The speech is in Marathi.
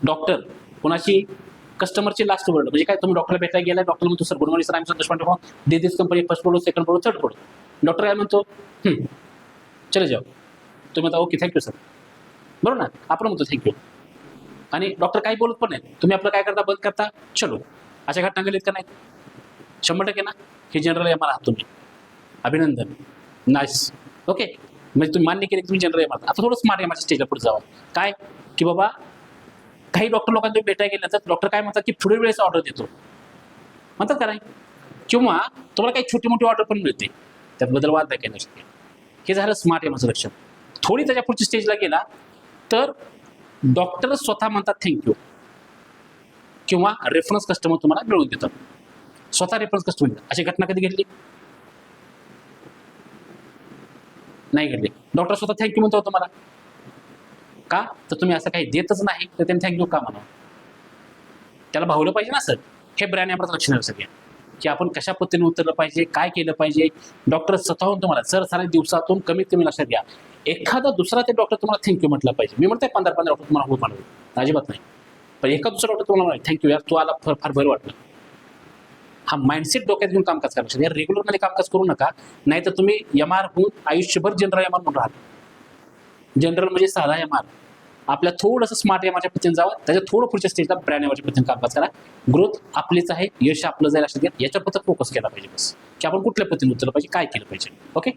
डॉक्टर कोणाची कस्टमरची लास्ट वर्ड म्हणजे काय, तुम्ही डॉक्टरला भेटायला गेला, डॉक्टर म्हणतो sir good morning sir, I am Santosh Pandey, this company first floor, second floor, third floor. Doctor काय म्हणतो, चले जाओ. तुम्ही म्हणता ओके थँक्यू सर, बरोबर ना. आपण म्हणतो थँक्यू, आणि डॉक्टर काही बोलत पण नाही, तुम्ही आपलं काय करता, बंद करता, चलो. अशा घटना घडलीत का नाही? 100% ना. हे जनरल एम आर आहात तुम्ही, अभिनंदन, नाईस, ओके. म्हणजे तुम्ही मान्य केले की तुम्ही जनरल एम आर. आता थोडं स्मार्ट एम आरच्या स्टेजला पुढे जावं. काय की बाबा काही डॉक्टर लोकांना तुम्ही भेटायला गेल्यानंतर डॉक्टर काय म्हणतात की पुढे वेळेस ऑर्डर देतो म्हणतात का नाही, किंवा तुम्हाला काही छोटी मोठी ऑर्डर पण मिळते, त्यात बदल वाद नाही केला शक्य. हे झालं स्मार्ट एम आरचं लक्षण. थोडी त्याच्या पुढच्या स्टेजला गेला तर डॉक्टर स्वतः म्हणतात थँक्यू, किंवा रेफरन्स कस्टमर तुम्हाला मिळवून देतात, स्वतः रेफरन्स कस्टमर देतात. अशी घटना कधी घडली? नाही घडली. डॉक्टर स्वतः थँक्यू म्हणतो तुम्हाला का, तर तुम्ही असं काही देतच नाही, तर त्यांनी थँक्यू का म्हणावं? त्याला भावलं पाहिजे ना सर. हे ब्रँड एम्प्लॉयचं लक्षण आहे सगळ्या, की आपण कशा पद्धतीने उतरलं पाहिजे, काय केलं पाहिजे. डॉक्टर स्वतःहून तुम्हाला सर सारे दिवसातून कमीत कमी लक्षात घ्या, एखादा दुसरा ते डॉक्टर तुम्हाला थँक्यू म्हटलं पाहिजे. मी म्हणतोय 15-15 डॉक्टर तुम्हाला हो म्हणून अजिबात नाही, पण एका दुसरा डॉक्टर तुम्हाला थँक्यू यार, तू आला फार बरं वाटलं. हा माइंडसेट डोक्यात घेऊन कामकाज करा. या रेग्युलरमध्ये कामकाज करू नका, नाहीतर तुम्ही एम आर होऊन आयुष्यभर जनरल एम आर म्हणून राहाल. जनरल म्हणजे साधा एम आर. आपल्या थोडंसं स्मार्ट एम आरच्या पद्धतीने जावं, त्याच्या थोडं पुढच्या स्टेजला ब्रँड एम आरच्या पद्धतीने कामकाज करा. ग्रोथ आपलीच आहे, यश आपलं जाईल, अशा याच्याबद्दल फोकस केला पाहिजे बस, की आपण कुठल्या पद्धतीने उतरलं पाहिजे, काय केलं पाहिजे. ओके.